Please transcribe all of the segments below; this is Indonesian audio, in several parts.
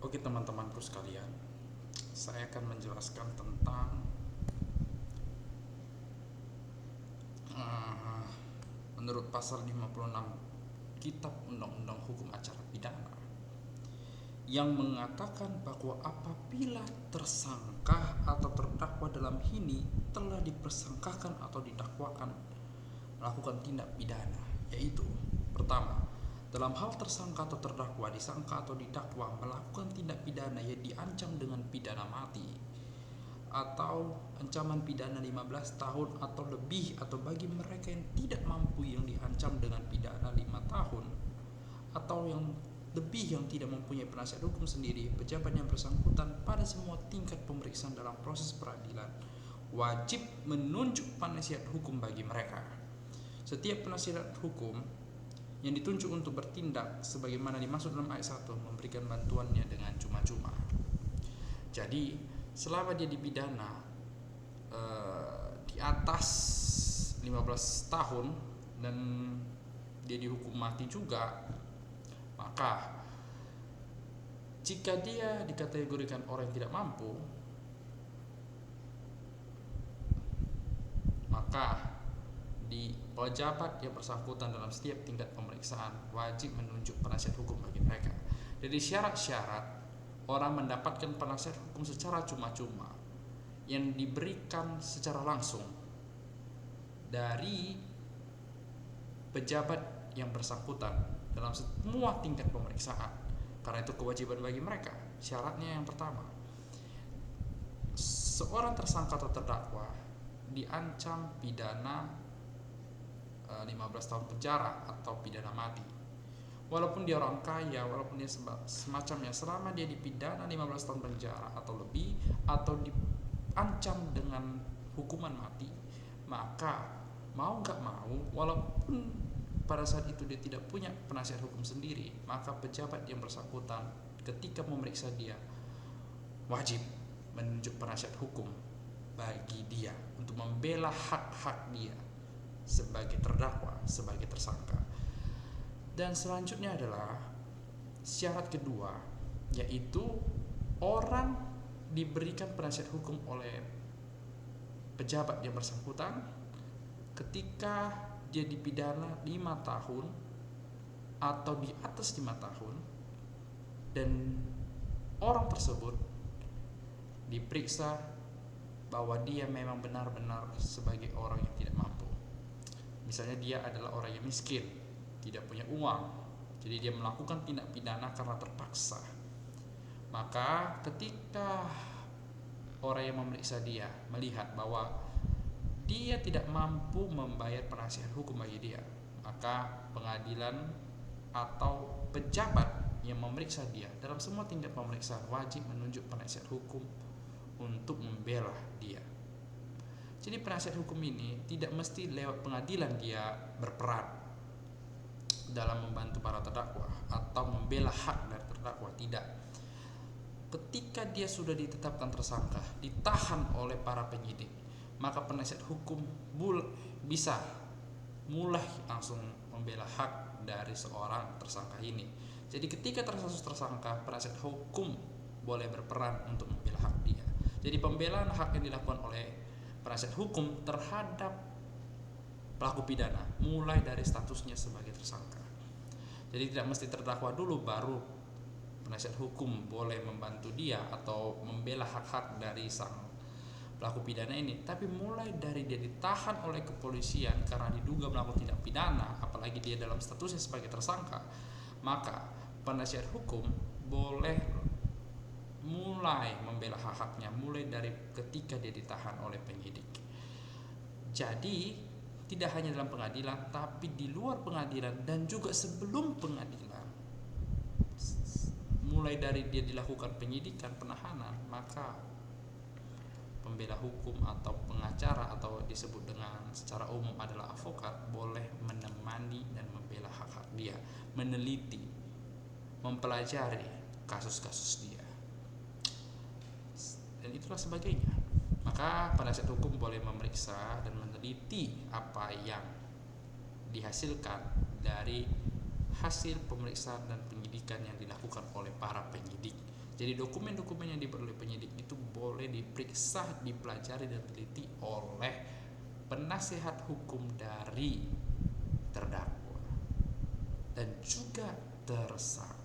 Oke teman-temanku sekalian, saya akan menjelaskan tentang uh, menurut pasal 56 Kitab Undang-Undang Hukum Acara Pidana yang mengatakan bahwa apabila tersangka atau terdakwa dalam ini telah dipersangkakan atau didakwakan melakukan tindak pidana, yaitu pertama, dalam hal tersangka atau terdakwa, disangka atau didakwa melakukan tindak pidana yang diancam dengan pidana mati atau ancaman pidana 15 tahun atau lebih, atau bagi mereka yang tidak mampu yang diancam dengan pidana 5 tahun atau yang lebih yang tidak mempunyai penasihat hukum sendiri, pejabat yang bersangkutan pada semua tingkat pemeriksaan dalam proses peradilan wajib menunjuk penasihat hukum bagi mereka. Setiap penasihat hukum yang ditunjuk untuk bertindak sebagaimana dimaksud dalam ayat 1 memberikan bantuannya dengan cuma-cuma. Jadi selama dia dipidana di atas 15 tahun dan dia dihukum mati juga, maka jika dia dikategorikan orang yang tidak mampu, maka di pejabat yang bersangkutan dalam setiap tingkat pemeriksaan wajib menunjuk penasihat hukum bagi mereka. Jadi syarat-syarat orang mendapatkan penasihat hukum secara cuma-cuma yang diberikan secara langsung dari pejabat yang bersangkutan dalam semua tingkat pemeriksaan, karena itu kewajiban bagi mereka. Syaratnya yang pertama, seorang tersangka atau terdakwa diancam pidana 15 tahun penjara atau pidana mati. Walaupun dia orang kaya, walaupun dia semacamnya, selama dia dipidana 15 tahun penjara atau lebih, atau diancam dengan hukuman mati, maka mau gak mau, walaupun pada saat itu dia tidak punya penasihat hukum sendiri, maka pejabat yang bersangkutan ketika memeriksa dia wajib menunjuk penasihat hukum bagi dia untuk membela hak-hak dia sebagai terdakwa, sebagai tersangka. Dan selanjutnya adalah syarat kedua, yaitu orang diberikan penasihat hukum oleh pejabat yang bersangkutan ketika dia dipidana 5 tahun atau di atas 5 tahun dan orang tersebut diperiksa bahwa dia memang benar-benar sebagai orang yang tidak mampu. Misalnya dia adalah orang yang miskin, tidak punya uang, jadi dia melakukan tindak pidana karena terpaksa. Maka ketika orang yang memeriksa dia melihat bahwa dia tidak mampu membayar penasihat hukum bagi dia, maka pengadilan atau pejabat yang memeriksa dia dalam semua tingkat pemeriksaan wajib menunjuk penasihat hukum untuk membela dia. Jadi penasihat hukum ini tidak mesti lewat pengadilan dia berperan dalam membantu para terdakwa atau membela hak dari terdakwa, tidak. Ketika dia sudah ditetapkan tersangka, ditahan oleh para penyidik, maka penasihat hukum bisa mulai langsung membela hak dari seorang tersangka ini. Jadi ketika terstatus tersangka, penasihat hukum boleh berperan untuk membela hak dia. Jadi pembelaan hak yang dilakukan oleh penasihat hukum terhadap pelaku pidana mulai dari statusnya sebagai tersangka. Jadi tidak mesti terdakwa dulu baru penasihat hukum boleh membantu dia atau membela hak-hak dari sang pelaku pidana ini, tapi mulai dari dia ditahan oleh kepolisian karena diduga melakukan tindak pidana, apalagi dia dalam statusnya sebagai tersangka, maka penasihat hukum boleh mulai membela hak-haknya mulai dari ketika dia ditahan oleh penyidik. Jadi tidak hanya dalam pengadilan, tapi di luar pengadilan dan juga sebelum pengadilan, mulai dari dia dilakukan penyidikan, penahanan, maka pembela hukum atau pengacara atau disebut dengan secara umum adalah advokat boleh menemani dan membela hak-hak dia, meneliti, mempelajari kasus-kasus dia, dan itulah sebagainya. Maka penasihat hukum boleh memeriksa dan meneliti apa yang dihasilkan dari hasil pemeriksaan dan penyidikan yang dilakukan oleh para penyidik Jadi dokumen-dokumen yang diperoleh penyidik itu boleh diperiksa, dipelajari dan teliti oleh penasehat hukum dari terdakwa dan juga tersangka.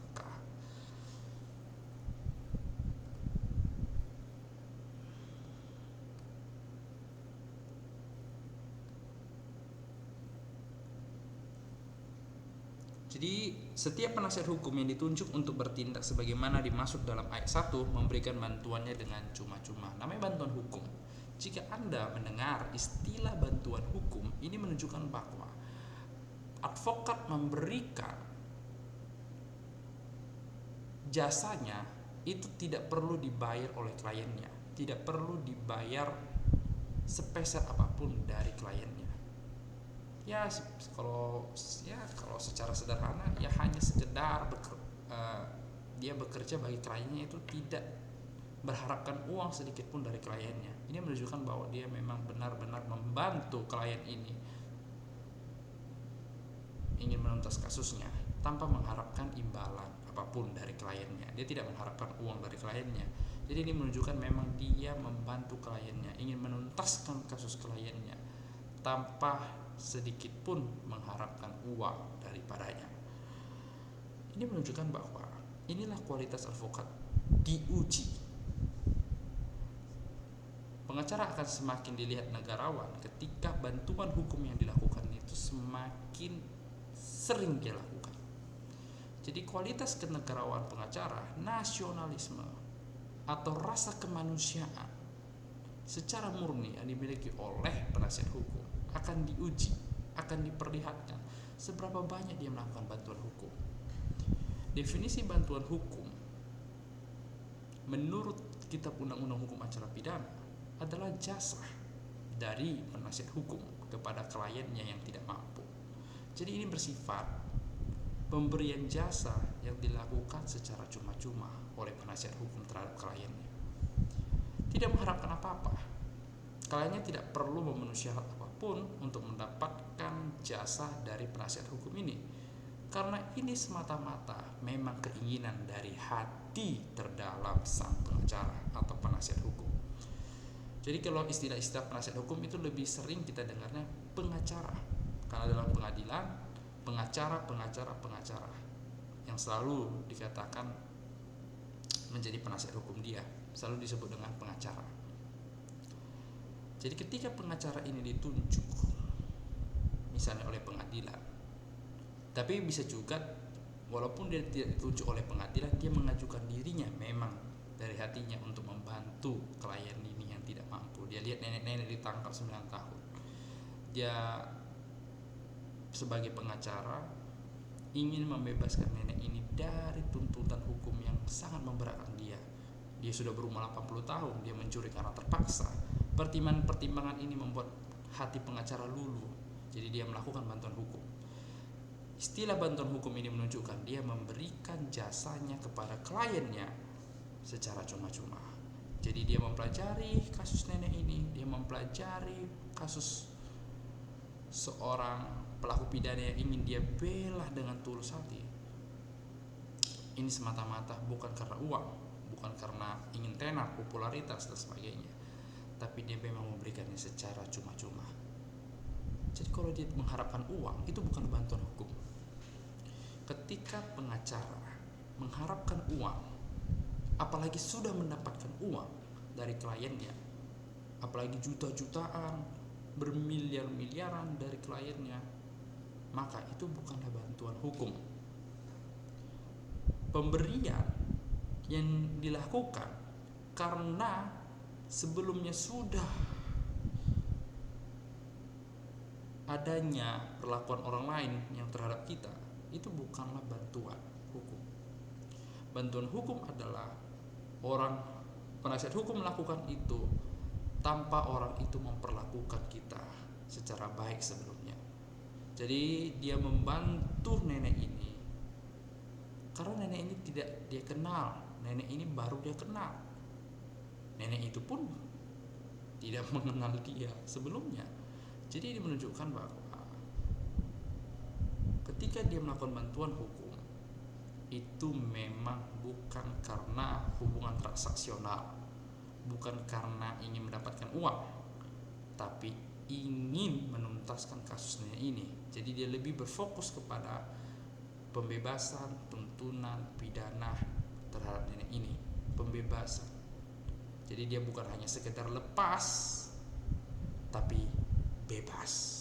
Jadi setiap penasihat hukum yang ditunjuk untuk bertindak sebagaimana dimaksud dalam ayat 1 memberikan bantuannya dengan cuma-cuma. Namanya bantuan hukum. Jika Anda mendengar istilah bantuan hukum, ini menunjukkan bahwa advokat memberikan jasanya itu tidak perlu dibayar oleh kliennya, tidak perlu dibayar sepeser apapun dari kliennya. Ya kalau secara sederhana ya hanya sekedar dia bekerja bagi kliennya, itu tidak berharapkan uang sedikit pun dari kliennya. Ini menunjukkan bahwa dia memang benar-benar membantu klien ini ingin menuntas kasusnya tanpa mengharapkan imbalan apapun dari kliennya. Dia tidak mengharapkan uang dari kliennya. Jadi ini menunjukkan memang dia membantu kliennya, ingin menuntaskan kasus kliennya tanpa sedikit pun mengharapkan uang daripadanya. Ini menunjukkan bahwa inilah kualitas advokat diuji. Pengacara akan semakin dilihat negarawan ketika bantuan hukum yang dilakukan itu semakin sering dia lakukan. Jadi kualitas kenegarawan pengacara, nasionalisme atau rasa kemanusiaan secara murni yang dimiliki oleh penasihat hukum akan diuji, akan diperlihatkan seberapa banyak dia melakukan bantuan hukum. Definisi bantuan hukum menurut Kitab Undang-Undang Hukum Acara Pidana adalah jasa dari penasihat hukum kepada kliennya yang tidak mampu. Jadi ini bersifat pemberian jasa yang dilakukan secara cuma-cuma oleh penasihat hukum terhadap kliennya. Tidak mengharapkan apa-apa. Kliennya tidak perlu memenuhi syarat apapun untuk mendapatkan jasa dari penasihat hukum ini, karena ini semata-mata memang keinginan dari hati terdalam sang pengacara atau penasihat hukum. Jadi kalau istilah-istilah penasihat hukum itu lebih sering kita dengarnya pengacara, karena dalam pengadilan pengacara yang selalu dikatakan menjadi penasihat hukum dia selalu disebut dengan pengacara. Jadi ketika pengacara ini ditunjuk misalnya oleh pengadilan, tapi bisa juga walaupun dia tidak ditunjuk oleh pengadilan, dia mengajukan dirinya memang dari hatinya untuk membantu klien ini yang tidak mampu. Dia lihat nenek-nenek ditangkap 9 tahun, dia sebagai pengacara ingin membebaskan nenek ini dari tuntutan hukum yang sangat memberatkan dia. Dia sudah berumur 80 tahun, dia mencuri karena terpaksa. Pertimbangan ini membuat hati pengacara luluh. Jadi dia melakukan bantuan hukum. Istilah bantuan hukum ini menunjukkan dia memberikan jasanya kepada kliennya secara cuma-cuma. Jadi dia mempelajari kasus nenek ini, dia mempelajari kasus seorang pelaku pidana yang ingin dia bela dengan tulus hati. Ini semata-mata bukan karena uang, bukan karena ingin tenar, popularitas dan sebagainya, tapi dia memang memberikannya secara cuma-cuma. Jadi kalau dia mengharapkan uang, itu bukan bantuan hukum. Ketika pengacara mengharapkan uang, apalagi sudah mendapatkan uang dari kliennya, apalagi juta-jutaan, bermiliar-miliaran dari kliennya, maka itu bukanlah bantuan hukum. Pemberian yang dilakukan karena sebelumnya sudah adanya perlakuan orang lain yang terhadap kita, itu bukanlah bantuan hukum. Bantuan hukum adalah orang penasihat hukum melakukan itu tanpa orang itu memperlakukan kita secara baik sebelumnya. Jadi dia membantu nenek ini karena nenek ini tidak dia kenal, nenek ini baru dia kenal. Nenek itu pun tidak mengenal dia sebelumnya. Jadi ini menunjukkan bahwa ketika dia melakukan bantuan hukum, itu memang bukan karena hubungan transaksional, bukan karena ingin mendapatkan uang, tapi ingin menuntaskan kasus nenek ini. Jadi dia lebih berfokus kepada pembebasan tuntunan pidana terhadap nenek ini, pembebasan. Jadi dia bukan hanya sekedar lepas, tapi bebas.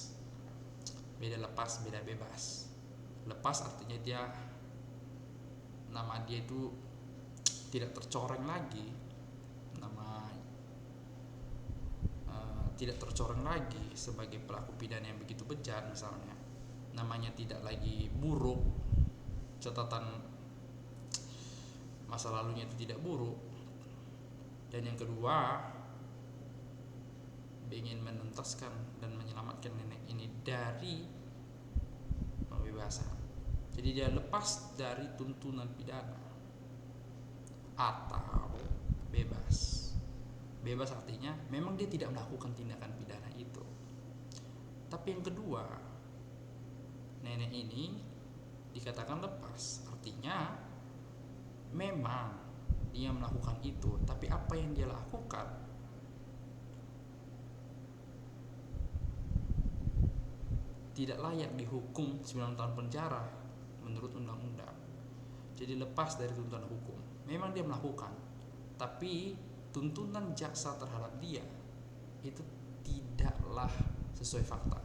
Beda lepas, beda bebas. Lepas artinya nama dia itu tidak tercoreng lagi, tidak tercoreng lagi sebagai pelaku pidana yang begitu bejat misalnya. Namanya tidak lagi buruk, catatan masa lalunya itu tidak buruk. Dan yang kedua, ingin menuntaskan dan menyelamatkan nenek ini dari pembebasan. Jadi dia lepas dari tuntunan pidana atau bebas. Bebas artinya memang dia tidak melakukan tindakan pidana itu. Tapi yang kedua, nenek ini dikatakan lepas, artinya memang dia melakukan itu, tapi apa yang dia lakukan tidak layak dihukum 9 tahun penjara menurut undang-undang. Jadi lepas dari tuntutan hukum. Memang dia melakukan, tapi tuntutan jaksa terhadap dia itu tidaklah sesuai fakta,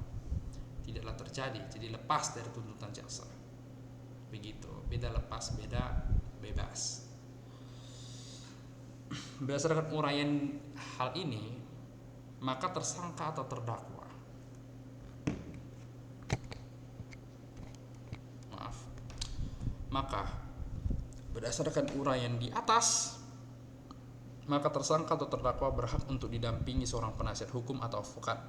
tidaklah terjadi. Jadi lepas dari tuntutan jaksa. Begitu. Beda lepas, beda bebas. Berdasarkan uraian hal ini, maka tersangka atau terdakwa maka berdasarkan uraian di atas, maka tersangka atau terdakwa berhak untuk didampingi seorang penasihat hukum atau advokat.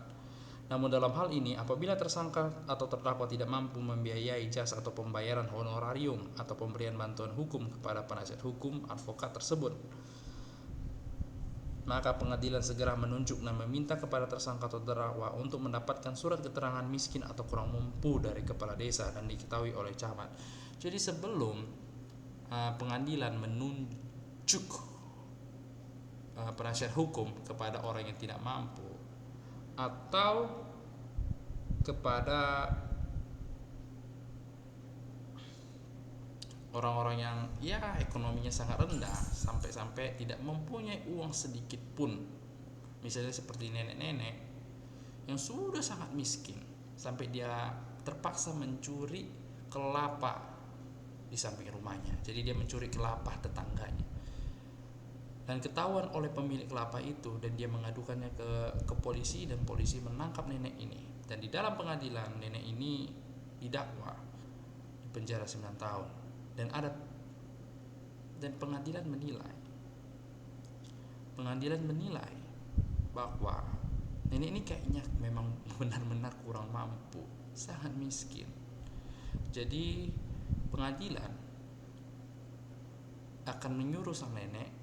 Namun dalam hal ini, apabila tersangka atau terdakwa tidak mampu membiayai jasa atau pembayaran honorarium atau pemberian bantuan hukum kepada penasihat hukum advokat tersebut, maka pengadilan segera menunjuk dan meminta kepada tersangka atau terdakwa untuk mendapatkan surat keterangan miskin atau kurang mampu dari kepala desa dan diketahui oleh camat. Jadi sebelum pengadilan menunjuk penasihat hukum kepada orang yang tidak mampu atau kepada orang-orang yang ekonominya sangat rendah, sampai-sampai tidak mempunyai uang sedikit pun, misalnya seperti nenek-nenek yang sudah sangat miskin sampai dia terpaksa mencuri kelapa di samping rumahnya. Jadi dia mencuri kelapa tetangganya dan ketahuan oleh pemilik kelapa itu, dan dia mengadukannya ke polisi, dan polisi menangkap nenek ini. Dan di dalam pengadilan nenek ini didakwa di penjara 9 tahun. Dan pengadilan menilai bahwa nenek ini kayaknya memang benar-benar kurang mampu, sangat miskin. Jadi pengadilan akan menyuruh sang nenek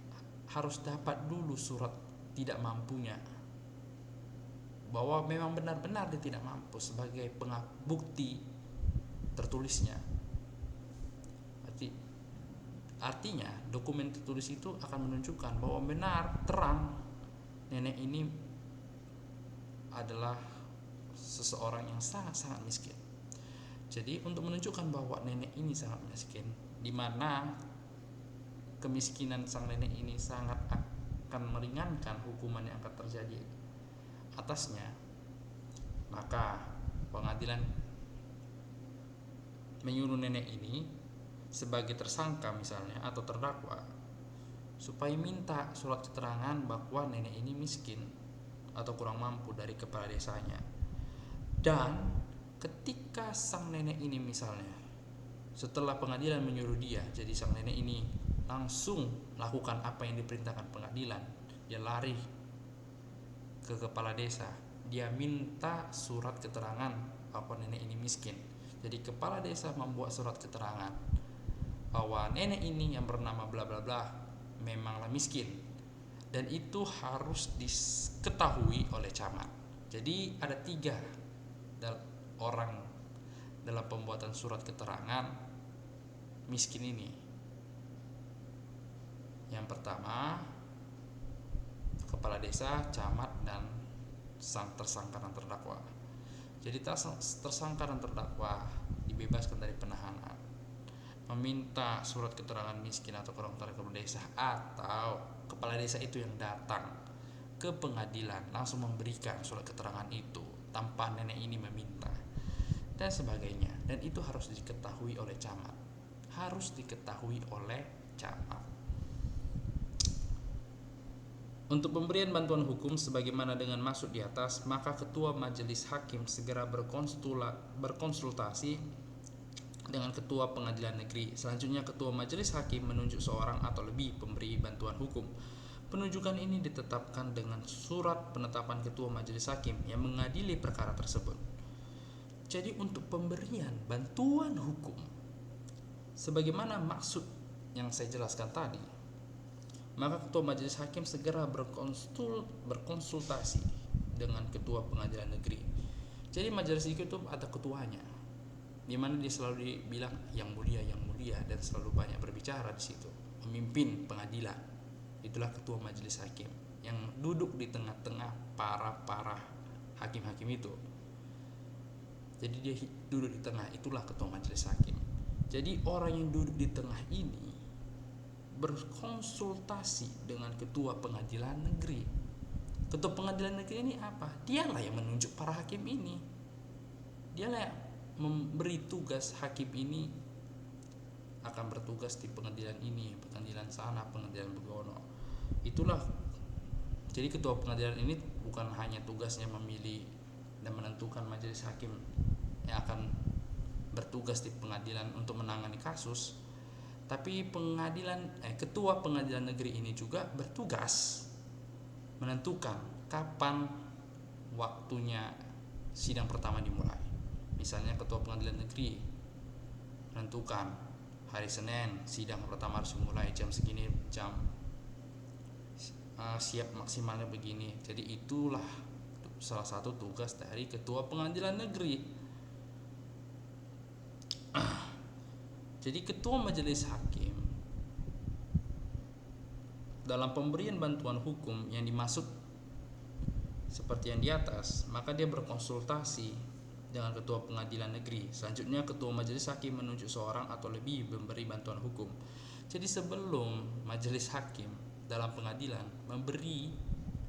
harus dapat dulu surat tidak mampunya, bahwa memang benar-benar dia tidak mampu, sebagai bukti tertulisnya. Artinya dokumen tertulis itu akan menunjukkan bahwa benar terang nenek ini adalah seseorang yang sangat-sangat miskin. Jadi untuk menunjukkan bahwa nenek ini sangat miskin, di mana kemiskinan sang nenek ini sangat akan meringankan hukuman yang akan terjadi atasnya, maka pengadilan menyuruh nenek ini sebagai tersangka misalnya atau terdakwa supaya minta surat keterangan bahwa nenek ini miskin atau kurang mampu dari kepala desanya. Dan ketika sang nenek ini misalnya setelah pengadilan menyuruh dia, jadi sang nenek ini langsung lakukan apa yang diperintahkan pengadilan, dia lari ke kepala desa, dia minta surat keterangan bahwa nenek ini miskin. Jadi kepala desa membuat surat keterangan bahwa nenek ini yang bernama bla bla bla memanglah miskin, dan itu harus diketahui oleh camat. Jadi ada 3 orang dalam pembuatan surat keterangan miskin ini. pertama, kepala desa, camat, dan sang tersangka dan terdakwa. Jadi tersangka dan terdakwa dibebaskan dari penahanan, meminta surat keterangan miskin atau kurang tarif kepala desa, atau kepala desa itu yang datang ke pengadilan langsung memberikan surat keterangan itu tanpa nenek ini meminta, dan sebagainya. Dan itu harus diketahui oleh camat, Untuk pemberian bantuan hukum sebagaimana dengan maksud di atas, maka ketua majelis hakim segera berkonsultasi dengan ketua pengadilan negeri. Selanjutnya ketua majelis hakim menunjuk seorang atau lebih pemberi bantuan hukum. Penunjukan ini ditetapkan dengan surat penetapan ketua majelis hakim yang mengadili perkara tersebut. Jadi untuk pemberian bantuan hukum sebagaimana maksud yang saya jelaskan tadi, maka ketua majelis hakim segera berkonsultasi dengan ketua pengadilan negeri. Jadi majelis itu ada ketuanya, di mana dia selalu dibilang yang mulia, dan selalu banyak berbicara di situ, memimpin pengadilan. Itulah ketua majelis hakim yang duduk di tengah-tengah para hakim-hakim itu. Jadi dia duduk di tengah, itulah ketua majelis hakim. Jadi orang yang duduk di tengah ini berkonsultasi dengan ketua pengadilan negeri. Ketua pengadilan negeri ini apa? Dialah yang menunjuk para hakim ini. Dialah yang memberi tugas hakim ini akan bertugas di pengadilan ini, pengadilan sana, pengadilan begono. Itulah. Jadi ketua pengadilan ini bukan hanya tugasnya memilih dan menentukan majelis hakim yang akan bertugas di pengadilan untuk menangani kasus, tapi ketua pengadilan negeri ini juga bertugas menentukan kapan waktunya sidang pertama dimulai. Misalnya ketua pengadilan negeri menentukan hari Senin sidang pertama harus dimulai jam segini, siap maksimalnya begini. Jadi itulah salah satu tugas dari ketua pengadilan negeri. Jadi ketua majelis hakim dalam pemberian bantuan hukum yang dimaksud seperti yang di atas, maka dia berkonsultasi dengan ketua pengadilan negeri. Selanjutnya ketua majelis hakim menunjuk seorang atau lebih memberi bantuan hukum. Jadi sebelum majelis hakim dalam pengadilan memberi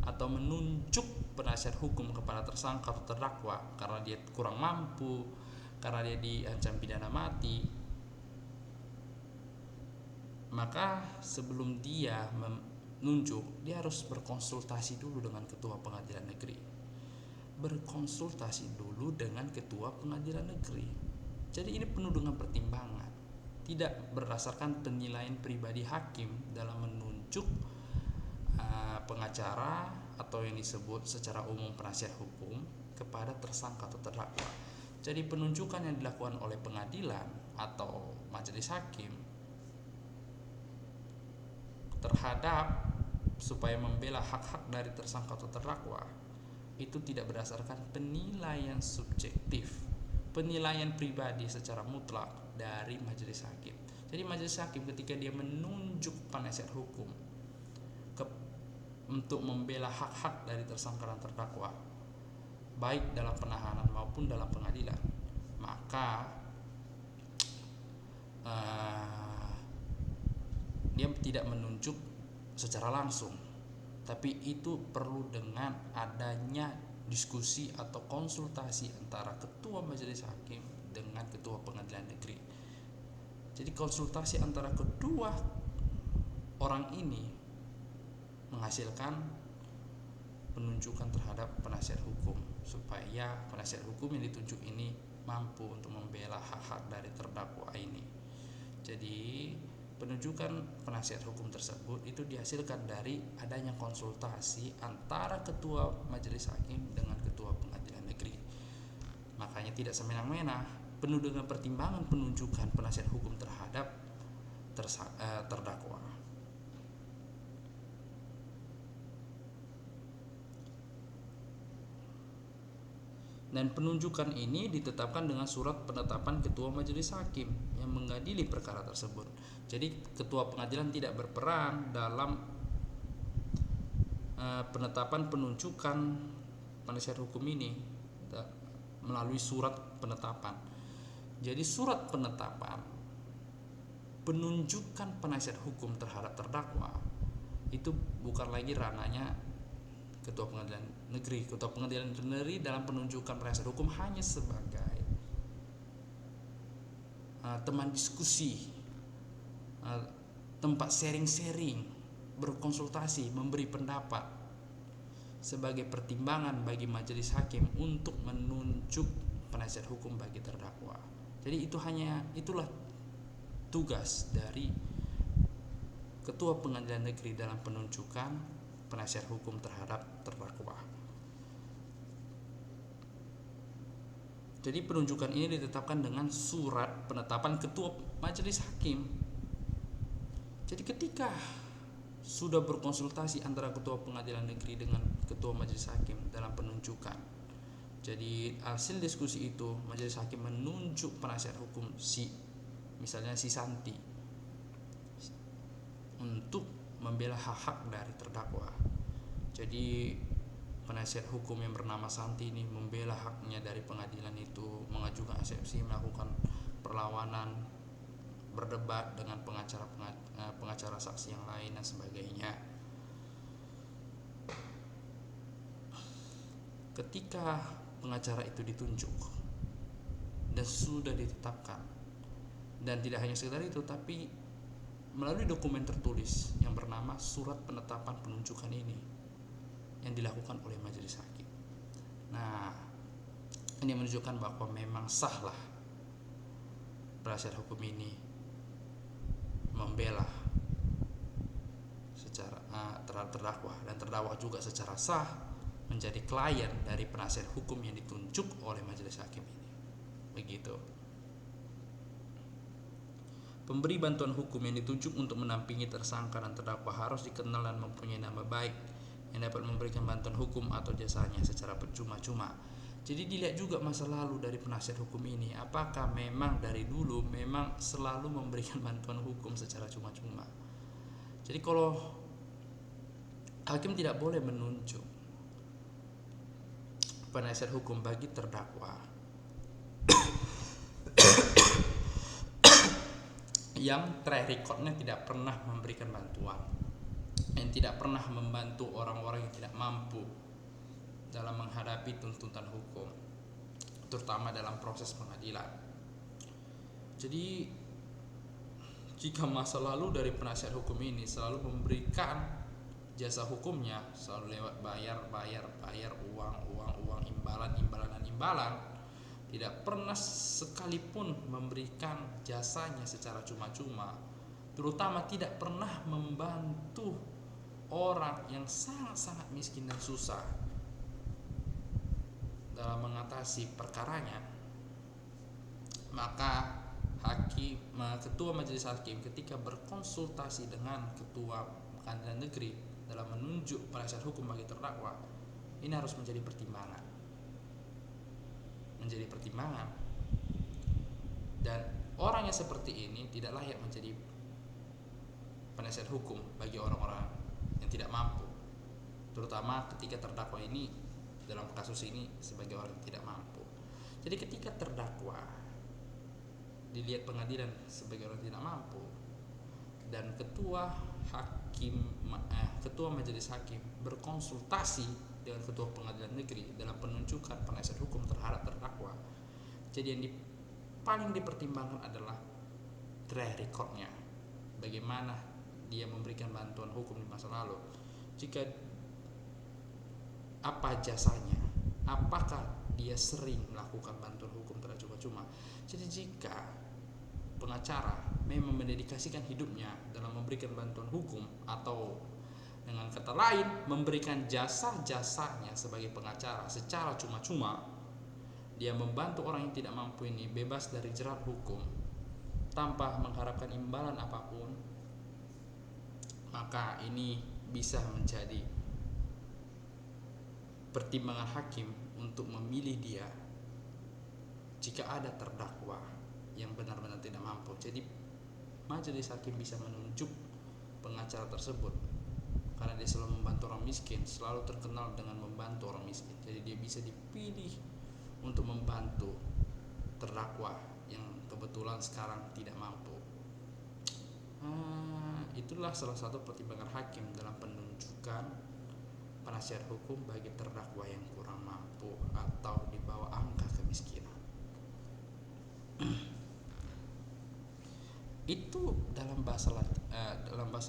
atau menunjuk penasihat hukum kepada tersangka atau terdakwa karena dia kurang mampu, karena dia diancam pidana mati, maka sebelum dia menunjuk, dia harus berkonsultasi dulu dengan ketua pengadilan negeri. Berkonsultasi dulu dengan ketua pengadilan negeri. Jadi ini penuh dengan pertimbangan, tidak berdasarkan penilaian pribadi hakim dalam menunjuk pengacara atau yang disebut secara umum penasihat hukum kepada tersangka atau terdakwa. Jadi penunjukan yang dilakukan oleh pengadilan atau majelis hakim terhadap supaya membela hak-hak dari tersangka atau terdakwa itu tidak berdasarkan penilaian subjektif, penilaian pribadi secara mutlak dari majelis hakim. Jadi majelis hakim ketika dia menunjuk penasihat hukum untuk membela hak-hak dari tersangka dan terdakwa, baik dalam penahanan maupun dalam pengadilan, maka dia tidak menunjuk secara langsung, tapi itu perlu dengan adanya diskusi atau konsultasi antara ketua majelis hakim dengan ketua pengadilan negeri. Jadi konsultasi antara kedua orang ini menghasilkan penunjukan terhadap penasihat hukum, supaya penasihat hukum yang ditunjuk ini mampu untuk membela hak-hak dari terdakwa ini. Jadi penunjukan penasihat hukum tersebut itu dihasilkan dari adanya konsultasi antara ketua majelis hakim dengan ketua pengadilan negeri. Makanya tidak semena-mena, penuh dengan pertimbangan penunjukan penasihat hukum terhadap terdakwa. Dan penunjukan ini ditetapkan dengan surat penetapan ketua majelis hakim yang mengadili perkara tersebut. Jadi ketua pengadilan tidak berperan dalam penetapan penunjukan penasihat hukum ini melalui surat penetapan. Jadi surat penetapan penunjukan penasihat hukum terhadap terdakwa itu bukan lagi ranahnya ketua pengadilan negeri. Ketua pengadilan negeri dalam penunjukan penasihat hukum hanya sebagai teman diskusi, tempat sharing-sharing, berkonsultasi, memberi pendapat sebagai pertimbangan bagi majelis hakim untuk menunjuk penasihat hukum bagi terdakwa. Jadi itulah tugas dari ketua pengadilan negeri dalam penunjukan penasihat hukum terhadap terdakwa. Jadi penunjukan ini ditetapkan dengan surat penetapan ketua majelis hakim. Jadi ketika sudah berkonsultasi antara ketua pengadilan negeri dengan ketua majelis hakim dalam penunjukan, jadi hasil diskusi itu majelis hakim menunjuk penasihat hukum misalnya si Santi untuk membela hak-hak dari terdakwa. Jadi penasihat hukum yang bernama Santi ini membela haknya dari pengadilan itu, mengajukan eksepsi, melakukan perlawanan, berdebat dengan pengacara saksi yang lain dan sebagainya. Ketika pengacara itu ditunjuk dan sudah ditetapkan, dan tidak hanya sekedar itu, tapi melalui dokumen tertulis yang bernama surat penetapan penunjukan ini yang dilakukan oleh majelis hakim. Nah, ini menunjukkan bahwa memang sahlah penasihat hukum ini membela secara terhadap terdakwa, dan terdakwa juga secara sah menjadi klien dari penasihat hukum yang ditunjuk oleh majelis hakim ini. Begitu. Pemberi bantuan hukum yang ditunjuk untuk menampingi tersangka dan terdakwa harus dikenal dan mempunyai nama baik yang dapat memberikan bantuan hukum atau jasanya secara percuma-cuma. Jadi dilihat juga masa lalu dari penasihat hukum ini, apakah memang dari dulu memang selalu memberikan bantuan hukum secara cuma-cuma. Jadi kalau hakim tidak boleh menunjuk penasihat hukum bagi terdakwa yang track recordnya tidak pernah memberikan bantuan, yang tidak pernah membantu orang-orang yang tidak mampu dalam menghadapi tuntutan hukum, terutama dalam proses pengadilan. Jadi jika masa lalu dari penasihat hukum ini selalu memberikan jasa hukumnya selalu lewat bayar uang, imbalan, tidak pernah sekalipun memberikan jasanya secara cuma-cuma, terutama tidak pernah membantu orang yang sangat-sangat miskin dan susah dalam mengatasi perkaranya, maka ketua majelis hakim ketika berkonsultasi dengan ketua pengadilan negeri dalam menunjuk penasihat hukum bagi terdakwa, ini harus menjadi pertimbangan, dan orang yang seperti ini tidak layak menjadi penasihat hukum bagi orang-orang yang tidak mampu, terutama ketika terdakwa ini dalam kasus ini sebagai orang yang tidak mampu. Jadi ketika terdakwa dilihat pengadilan sebagai orang yang tidak mampu dan ketua majelis hakim berkonsultasi dengan ketua pengadilan negeri dalam penunjukan penasihat hukum terhadap terdakwa, jadi yang paling dipertimbangkan adalah track recordnya, bagaimana dia memberikan bantuan hukum di masa lalu, jika apa jasanya, apakah dia sering melakukan bantuan hukum terhadap cuma-cuma. Jadi jika pengacara memang mendedikasikan hidupnya dalam memberikan bantuan hukum, atau dengan kata lain memberikan jasa-jasanya sebagai pengacara secara cuma-cuma, dia membantu orang yang tidak mampu ini bebas dari jerat hukum tanpa mengharapkan imbalan apapun, maka ini bisa menjadi pertimbangan hakim untuk memilih dia jika ada terdakwa yang benar-benar tidak mampu. Jadi majelis hakim bisa menunjuk pengacara tersebut karena dia selalu membantu orang miskin, selalu terkenal dengan membantu orang miskin. Jadi dia bisa dipilih untuk membantu terdakwa yang kebetulan sekarang tidak mampu. Itulah salah satu pertimbangan hakim dalam penunjukan penasihat hukum bagi terdakwa yang kurang mampu atau di bawah angka kemiskinan. Itu dalam bahasa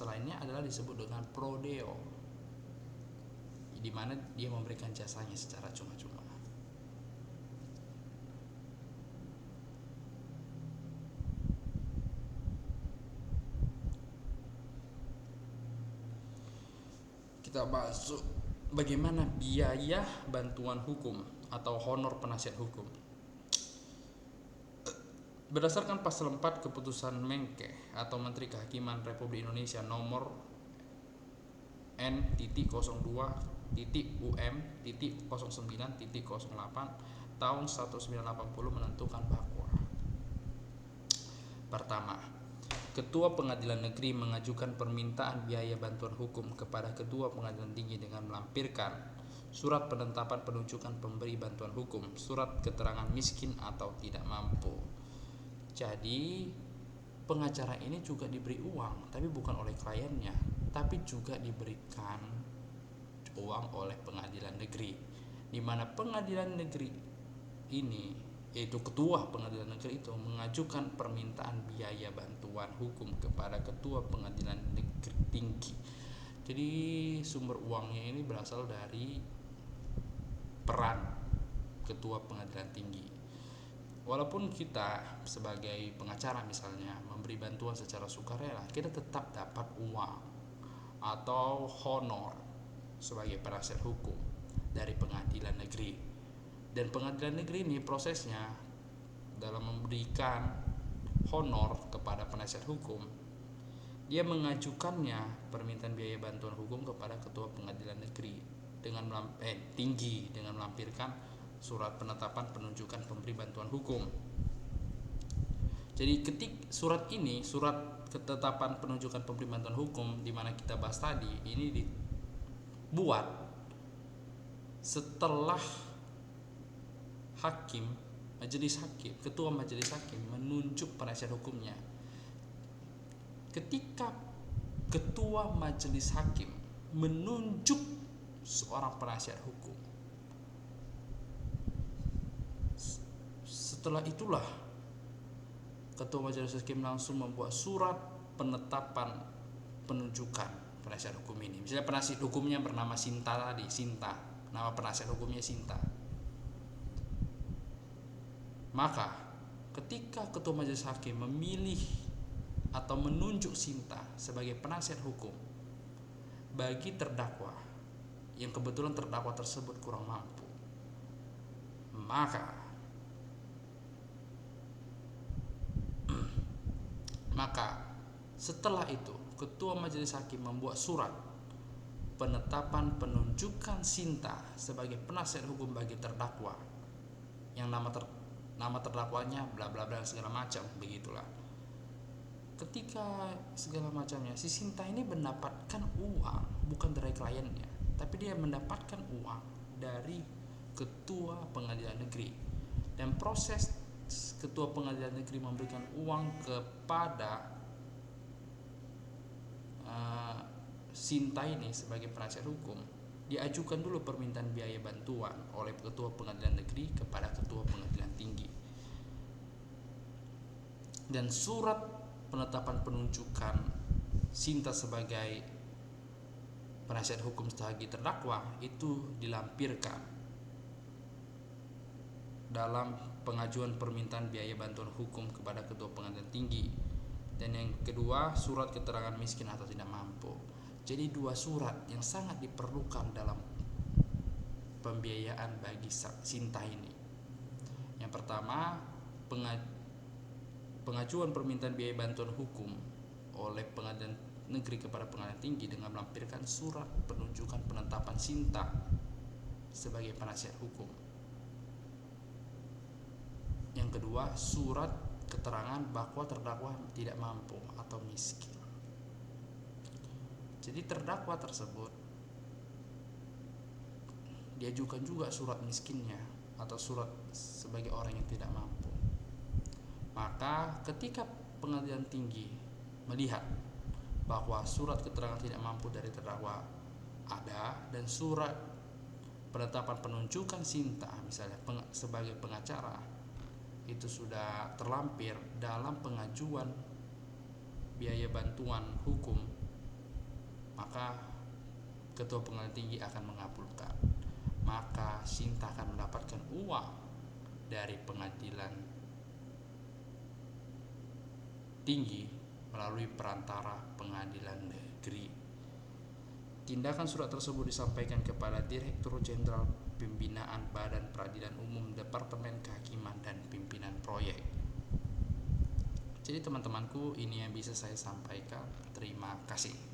lainnya adalah disebut dengan pro deo, di mana dia memberikan jasanya secara cuma-cuma. Kita masuk bagaimana biaya bantuan hukum atau honor penasihat hukum. Berdasarkan pasal 4 keputusan Menkes atau Menteri Kehakiman Republik Indonesia nomor N.UM.09.08 tahun 1980 menentukan bahwa pertama, Ketua Pengadilan Negeri mengajukan permintaan biaya bantuan hukum kepada Ketua Pengadilan Tinggi dengan melampirkan surat penetapan penunjukan pemberi bantuan hukum, surat keterangan miskin atau tidak mampu. Jadi pengacara ini juga diberi uang, tapi bukan oleh kliennya, tapi juga diberikan uang oleh pengadilan negeri, di mana pengadilan negeri ini, yaitu ketua pengadilan negeri itu, mengajukan permintaan biaya bantuan hukum kepada ketua pengadilan negeri tinggi. Jadi sumber uangnya ini berasal dari peran ketua pengadilan tinggi. Walaupun kita sebagai pengacara misalnya memberi bantuan secara sukarela, kita tetap dapat uang atau honor sebagai penasihat hukum dari pengadilan negeri. Dan pengadilan negeri ini prosesnya dalam memberikan honor kepada penasihat hukum, dia mengajukannya permintaan biaya bantuan hukum kepada ketua pengadilan negeri dengan tinggi dengan melampirkan surat penetapan penunjukan pemberi bantuan hukum. Jadi surat ketetapan penunjukan pemberi bantuan hukum di mana kita bahas tadi ini dibuat setelah ketua majelis hakim menunjuk penasihat hukumnya. Ketika ketua majelis hakim menunjuk seorang penasihat hukum, setelah itulah ketua majelis hakim langsung membuat surat penetapan penunjukan penasihat hukum ini. Misalnya penasihat hukumnya bernama Sinta, nama penasihat hukumnya Sinta. Maka ketika ketua majelis hakim memilih atau menunjuk Sinta sebagai penasihat hukum bagi terdakwa yang kebetulan terdakwa tersebut kurang mampu, maka setelah itu ketua majelis hakim membuat surat penetapan penunjukan Sinta sebagai penasihat hukum bagi terdakwa yang nama terdakwanya bla bla bla segala macam begitulah. Ketika segala macamnya, si Sinta ini mendapatkan uang bukan dari kliennya, tapi dia mendapatkan uang dari ketua pengadilan negeri. Dan proses ketua pengadilan negeri memberikan uang kepada Sinta ini sebagai penasihat hukum, diajukan dulu permintaan biaya bantuan oleh ketua pengadilan negeri kepada ketua pengadilan tinggi. Dan surat penetapan penunjukan Sinta sebagai penasihat hukum bagi terdakwa itu dilampirkan dalam pengajuan permintaan biaya bantuan hukum kepada ketua pengadilan tinggi. Dan yang kedua, surat keterangan miskin atau tidak mampu. Jadi dua surat yang sangat diperlukan dalam pembiayaan bagi Sinta ini. Yang pertama, pengajuan permintaan biaya bantuan hukum oleh pengadilan negeri kepada pengadilan tinggi dengan melampirkan surat penunjukan penetapan Sinta sebagai penasihat hukum. Yang kedua, surat keterangan bahwa terdakwa tidak mampu atau miskin. Jadi terdakwa tersebut diajukan juga surat miskinnya atau surat sebagai orang yang tidak mampu. Maka ketika pengadilan tinggi melihat bahwa surat keterangan tidak mampu dari terdakwa ada dan surat penetapan penunjukan Sinta misalnya sebagai pengacara itu sudah terlampir dalam pengajuan biaya bantuan hukum, maka ketua pengadilan tinggi akan mengabulkan. Maka Sinta akan mendapatkan uang dari pengadilan tinggi melalui perantara pengadilan negeri. Tindakan surat tersebut disampaikan kepada Direktur Jenderal Pembinaan Badan Peradilan Umum Departemen Kehakiman dan Pimpinan Proyek. Jadi teman-temanku, ini yang bisa saya sampaikan. Terima kasih.